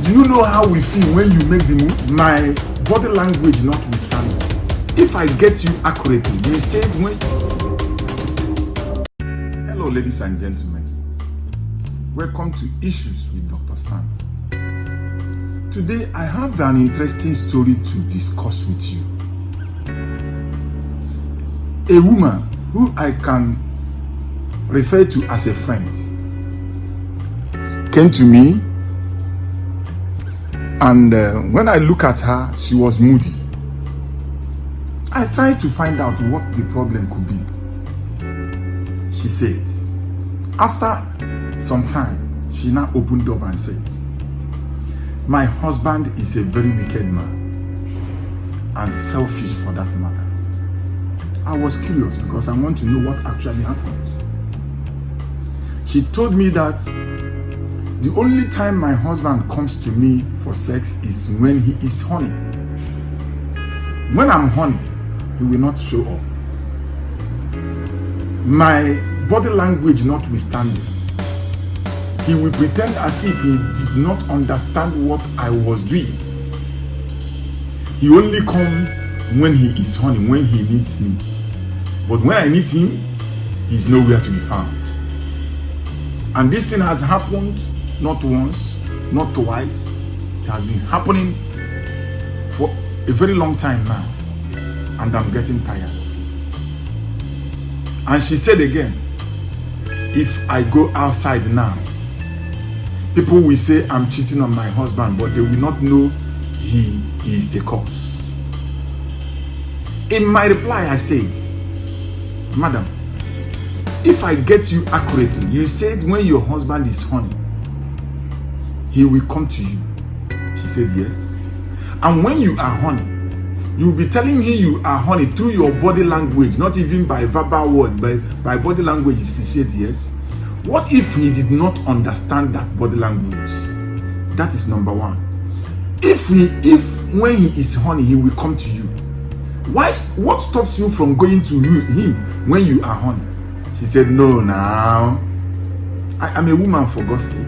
Do you know how we feel when you make the move? My body language notwithstanding. If I get you accurately, you said when... Hello, ladies and gentlemen. Welcome to Issues with Dr. Stan. Today, I have an interesting story to discuss with you. A woman who I can refer to as a friend came to me, and when I look at her, she was moody. I tried to find out what the problem could be. She said, after some time, she now opened up and said, my husband is a very wicked man and selfish for that matter. I was curious because I want to know what actually happened. She told me that the only time my husband comes to me for sex is when he is horny. When I'm horny, he will not show up. My body language notwithstanding, he will pretend as if he did not understand what I was doing. He only comes when he is horny, when he needs me. But when I need him, he's nowhere to be found. And this thing has happened not once, not twice. It has been happening for a very long time now. And I'm getting tired of it. And she said again, if I go outside now, people will say I'm cheating on my husband, but they will not know he is the cause. In my reply, I said, madam, if I get you accurately, you said when your husband is horny, he will come to you. She said yes. And when you are horny, you'll be telling him you are horny through your body language, not even by verbal word, by body language. She said yes. What if he did not understand that body language? That is number one. If when he is horny, he will come to you. What stops you from going to him when you are horny? She said, no, now. I am a woman, for God's sake.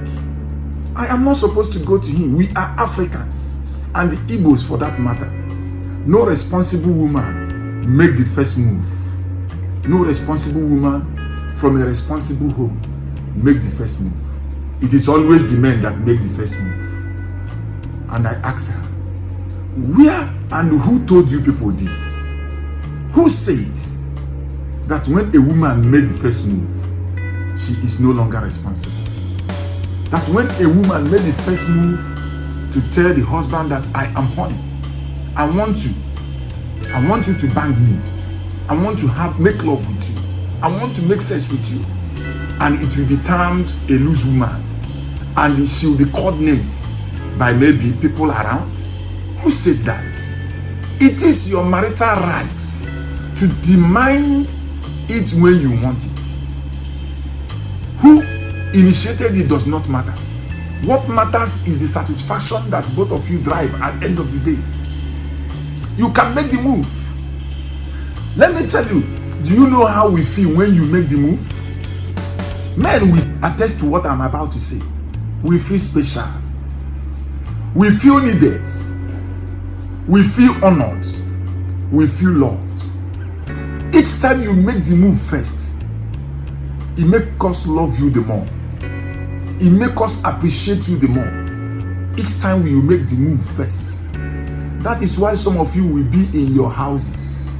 I am not supposed to go to him. We are Africans, and the Igbos for that matter. No responsible woman make the first move. No responsible woman from a responsible home make the first move. It is always the men that make the first move. And I asked her, where and who told you people this? Who said that when a woman made the first move, she is no longer responsible? That when a woman made the first move to tell the husband that I am horny, I want you to bang me, I want to make love with you, I want to make sex with you, and it will be termed a loose woman, and she will be called names by maybe people around? Who said that? It is your marital right to demand it when you want it. Who initiated it does not matter. What matters is the satisfaction that both of you drive at the end of the day. You can make the move. Let me tell you, do you know how we feel when you make the move? Men will attest to what I'm about to say. We feel special. We feel needed. We feel honored. We feel loved. Each time you make the move first, it makes us love you the more. It makes us appreciate you the more. Each time you make the move first. That is why some of you will be in your houses.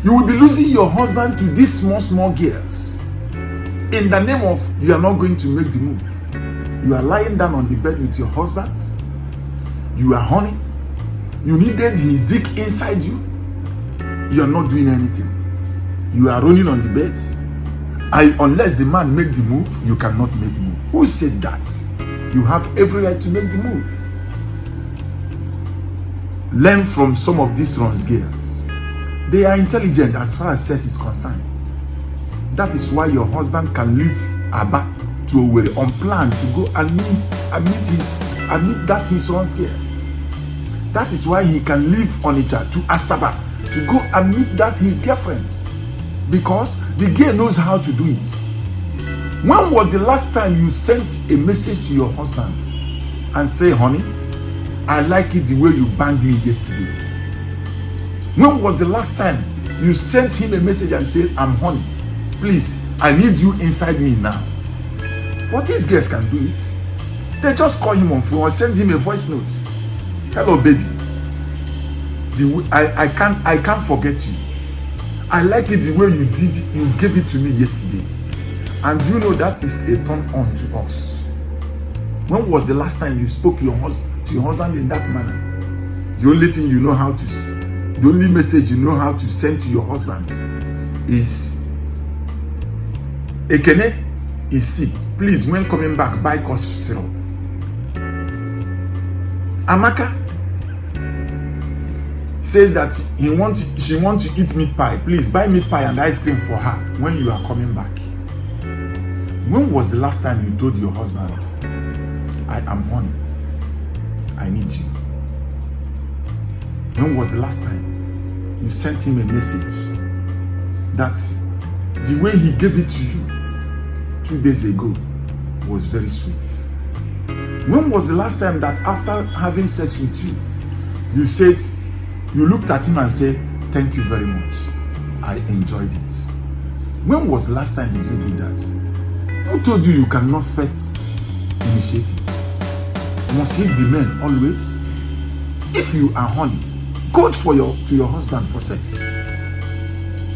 You will be losing your husband to these small girls. In the name of, you are not going to make the move. You are lying down on the bed with your husband. You are horny. You needed his dick inside you. You are not doing anything. You are rolling on the bed. Unless the man make the move, you cannot make the move. Who said that? You have every right to make the move. Learn from some of these runs girls. They are intelligent as far as sex is concerned. That is why your husband can leave Aba to Owerri unplanned to go and meet that his runs girl. That is why he can leave Onitsha to Asaba to go and meet that his girlfriend. Because the girl knows how to do it. When was the last time you sent a message to your husband and say, honey, I like it the way you banged me yesterday? When was the last time you sent him a message and said, I'm honey, please, I need you inside me now? But these girls can do it. They just call him on phone or send him a voice note. Hello, baby. I can't forget you. I like it the way you gave it to me yesterday. And you know that is a turn on to us. When was the last time you spoke to your husband in that manner? The only thing you know how to the only message you know how to send to your husband is, Ekene is sick. Please, when coming back, buy cough syrup. Amaka says that she wants to eat meat pie. Please buy meat pie and ice cream for her when you are coming back. When was the last time you told your husband, I am honey, I need you? When was the last time you sent him a message that the way he gave it to you 2 days ago was very sweet? When was the last time that after having sex with you, you looked at him and said, thank you very much, I enjoyed it? When was the last time did you do that? Who told you cannot first initiate it? Must it be men always? If you are honey, go to your husband for sex.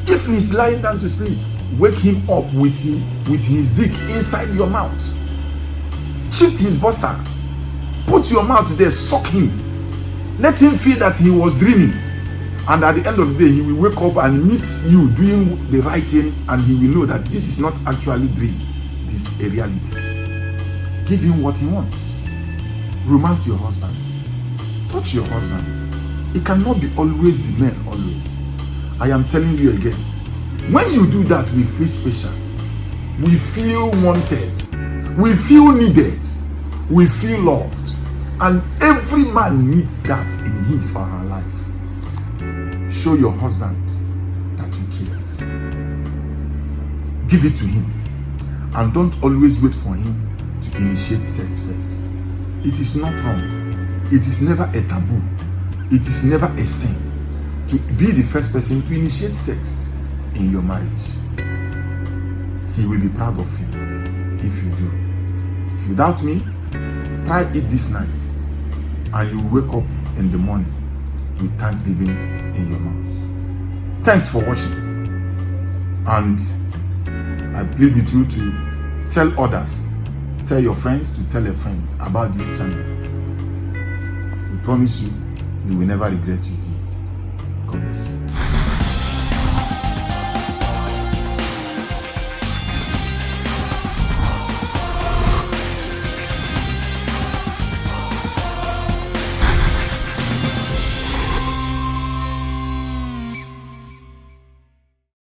If he's lying down to sleep, wake him up with his dick inside your mouth. Shift his buttocks. Put your mouth there, suck him. Let him feel that he was dreaming. And at the end of the day, he will wake up and meet you doing the right thing, and he will know that this is not actually dream. This is a reality. Give him what he wants. Romance your husband. Touch your husband. It cannot be always the men, always. I am telling you again. When you do that, we feel special. We feel wanted. We feel needed. We feel loved. And every man needs that in his or her life. Show your husband that you care. Give it to him. And don't always wait for him to initiate sex first. It is not wrong. It is never a taboo. It is never a sin to be the first person to initiate sex in your marriage. He will be proud of you if you do. If you doubt me, try it this night and you will wake up in the morning with thanksgiving in your mouth. Thanks for watching, and I plead with you to tell others, tell your friends to tell a friend about this channel. We promise you will never regret you did. God bless you.